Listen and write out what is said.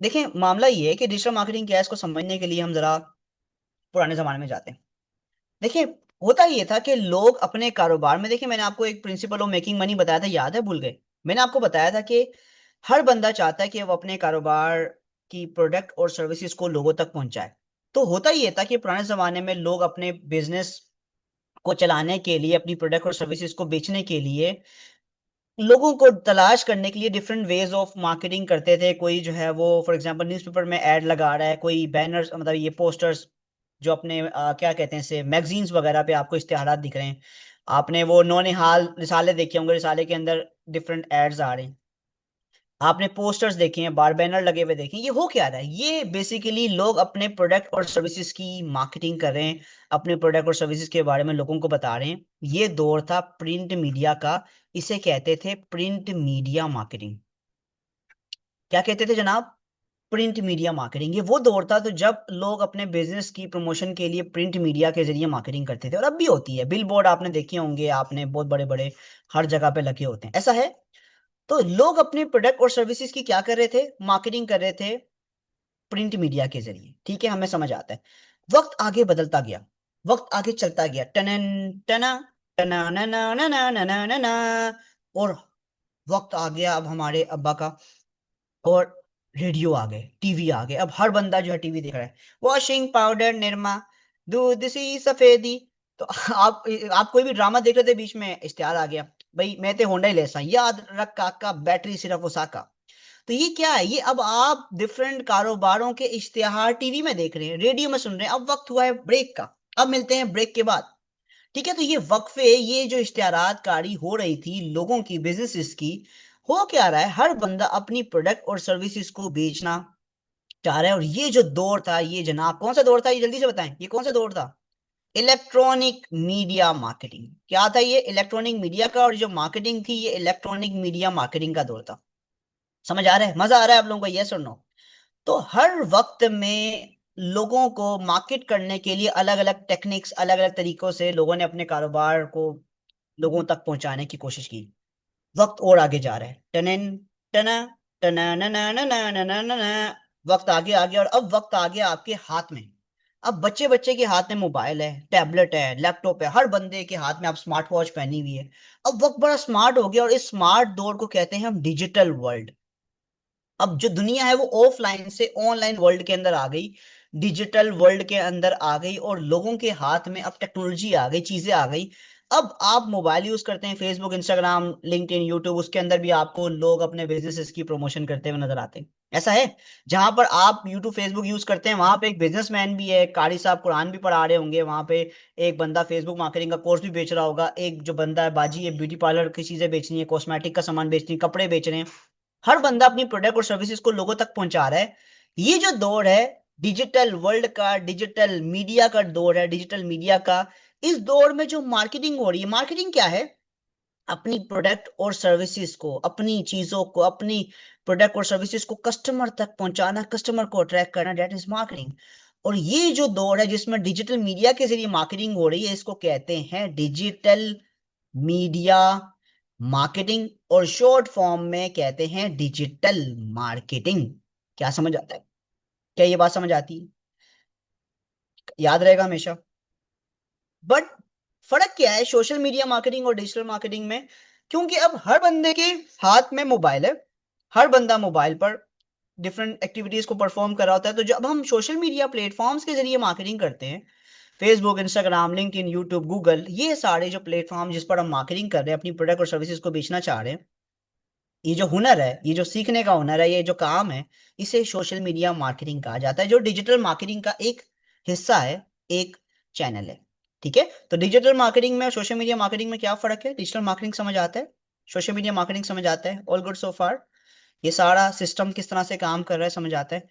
देखिए मामला ये है कि डिजिटल मार्केटिंग क्या है, इसको समझने के लिए हम जरा पुराने जमाने में जाते हैं। देखिए होता ये था कि लोग अपने कारोबार में, देखिए मैंने आपको एक प्रिंसिपल ऑफ मेकिंग मनी बताया था, याद है, भूल गए? मैंने आपको बताया था कि हर बंदा चाहता है कि वो अपने कारोबार की प्रोडक्ट और सर्विसेज को लोगों तक पहुंचाए। तो होता ये था कि पुराने जमाने में लोग अपने बिजनेस को चलाने के लिए, अपनी प्रोडक्ट और सर्विसेज को बेचने के लिए, लोगों को तलाश करने के लिए डिफरेंट वेज ऑफ मार्केटिंग करते थे। कोई जो है वो फॉर एग्जांपल न्यूज़पेपर में ऐड लगा रहा है, कोई बैनर्स, मतलब ये पोस्टर्स जो अपने क्या कहते हैं से मैगजीन्स वगैरह पे आपको इश्तिहारात दिख रहे हैं। आपने वो नौनिहाल रिसाले देखे होंगे, रिसाले के अंदर डिफरेंट एड्स आ रहे हैं। आपने पोस्टर्स देखे हैं, बार बैनर लगे हुए देखे हैं। ये हो क्या रहा है, ये बेसिकली लोग अपने प्रोडक्ट और सर्विसेज की मार्केटिंग कर रहे हैं, अपने प्रोडक्ट और सर्विसेज के बारे में लोगों को बता रहे हैं। ये दौर था प्रिंट मीडिया का। इसे कहते थे प्रिंट मीडिया मार्केटिंग। क्या कहते थे जनाब? Print media marketing. ये वो दौर था तो जब लोग अपने बिजनेस की प्रमोशन के लिए प्रिंट मीडिया के जरिए मार्केटिंग करते थे, और अब भी होती है। बिल बोर्ड आपने देखे होंगे, आपने बहुत बड़े बड़े हर जगह पे लगे होते हैं, ऐसा है। तो लोग अपने प्रोडक्ट और सर्विसेज की क्या कर रहे थे, मार्केटिंग कर रहे थे प्रिंट मीडिया के जरिए। ठीक है, हमें समझ आता है। वक्त आगे बदलता गया, वक्त आगे चलता गया, टनन टना टना ना ना ना ना ना ना ना ना, और वक्त आ गया अब हमारे अब्बा का, और रेडियो आ गए, टीवी आ गए। अब हर बंदा जो है टीवी देख रहा है। वॉशिंग पाउडर निरमा, दूध सी सफेदी। तो आप कोई भी ड्रामा देख रहे थे, बीच में इश्तिहार आ गया, भाई मैं ते होंडा ही लेसा, याद रख काका बैटरी सिर्फ उसाका। तो ये क्या है, ये अब आप डिफरेंट कारोबारों के इश्तिहार टीवी में देख रहे हैं, रेडियो में सुन रहे हैं। अब वक्त हुआ है ब्रेक का, अब मिलते हैं ब्रेक के बाद। ठीक है, तो ये वक्फे, ये जो इश्तिहारातकारी हो रही थी लोगों की, बिजनेसेस की, हो क्या रहा है, हर बंदा अपनी प्रोडक्ट और सर्विसेज को बेचना चाह रहा है। और ये जो दौर था, ये जनाब कौन सा दौर था, ये जल्दी से बताएं, ये कौन सा दौर था? Electronic media marketing. क्या था ये? इलेक्ट्रॉनिक मीडिया का, और जो मार्केटिंग थी ये इलेक्ट्रॉनिक मीडिया मार्केटिंग का दौर था। समझ आ रहा है, मजा आ रहा है आप लोगों को, यस और नो? तो हर वक्त में लोगों को मार्केट करने के लिए अलग अलग टेक्निक्स, अलग अलग तरीकों से लोगों ने अपने कारोबार को लोगों तक पहुंचाने की कोशिश की। वक्त और आगे जा रहा है, टनन टना टना ना ना ना ना ना ना ना ना। वक्त आगे आ गया, और अब वक्त आ गया आपके हाथ में। अब बच्चे बच्चे के हाथ में मोबाइल है, टैबलेट है, लैपटॉप है, हर बंदे के हाथ में आप स्मार्ट वॉच पहनी हुई है। अब वक्त बड़ा स्मार्ट हो गया, और इस स्मार्ट दौर को कहते हैं हम डिजिटल वर्ल्ड। अब जो दुनिया है वो ऑफलाइन से ऑनलाइन वर्ल्ड के अंदर आ गई, डिजिटल वर्ल्ड के अंदर आ गई, और लोगों के हाथ में अब टेक्नोलॉजी आ गई, चीजें आ गई। अब आप मोबाइल यूज करते हैं, फेसबुक, इंस्टाग्राम, लिंक्डइन, यूट्यूब, उसके अंदर भी आपको लोग अपने बिजनेसेस की प्रमोशन करते हुए नजर आते हैं। ऐसा है, जहां पर आप यूट्यूब फेसबुक यूज करते हैं वहां पे एक बिजनेसमैन भी है, कारी साहब कुरान भी पढ़ा रहे होंगे वहां पे। एक बंदा फेसबुक मार्केटिंग का कोर्स भी बेच रहा होगा, एक जो बंदा है बाजी है, ब्यूटी पार्लर की चीजें बेचनी है, कॉस्मेटिक का सामान बेचनी है, कपड़े बेच रहे हैं। हर बंदा अपनी प्रोडक्ट और सर्विसेज को लोगों तक पहुंचा रहा है। ये जो दौर है डिजिटल वर्ल्ड का, डिजिटल मीडिया का दौर है, डिजिटल मीडिया का, इस दौर में जो मार्केटिंग हो रही है, मार्केटिंग क्या है? अपनी प्रोडक्ट और सर्विसेज को, अपनी चीजों को, अपनी प्रोडक्ट और सर्विसेज को कस्टमर तक पहुंचाना, कस्टमर को अट्रैक्ट करना, दैट इज मार्केटिंग। और ये जो दौर है जिसमें डिजिटल मीडिया के जरिए मार्केटिंग हो रही है, इसको कहते हैं डिजिटल मीडिया मार्केटिंग, और शॉर्ट फॉर्म में कहते हैं डिजिटल मार्केटिंग। क्या समझ आता है? क्या ये बात समझ आती है? याद रहेगा हमेशा। बट फर्क क्या है सोशल मीडिया मार्केटिंग और डिजिटल मार्केटिंग में? क्योंकि अब हर बंदे के हाथ में मोबाइल है, हर बंदा मोबाइल पर डिफरेंट एक्टिविटीज को परफॉर्म कर रहा होता है। तो जब हम सोशल मीडिया प्लेटफॉर्म्स के जरिए मार्केटिंग करते हैं, Facebook, Instagram, LinkedIn, YouTube, Google, ये सारे जो प्लेटफॉर्म जिस पर हम मार्केटिंग कर रहे हैं, अपनी प्रोडक्ट और सर्विसेज को बेचना चाह रहे हैं, ये जो हुनर है, ये जो सीखने का हुनर है, ये जो काम है, इसे सोशल मीडिया मार्केटिंग कहा जाता है, जो डिजिटल मार्केटिंग का एक हिस्सा है, एक चैनल है। ठीक है, तो डिजिटल मार्केटिंग में और सोशल मीडिया मार्केटिंग में क्या फर्क है? डिजिटल मार्केटिंग समझ आता है, सोशल मीडिया मार्केटिंग समझ आता है, ऑल गुड सो फार। ये सारा सिस्टम किस तरह से काम कर रहा है समझ आता है।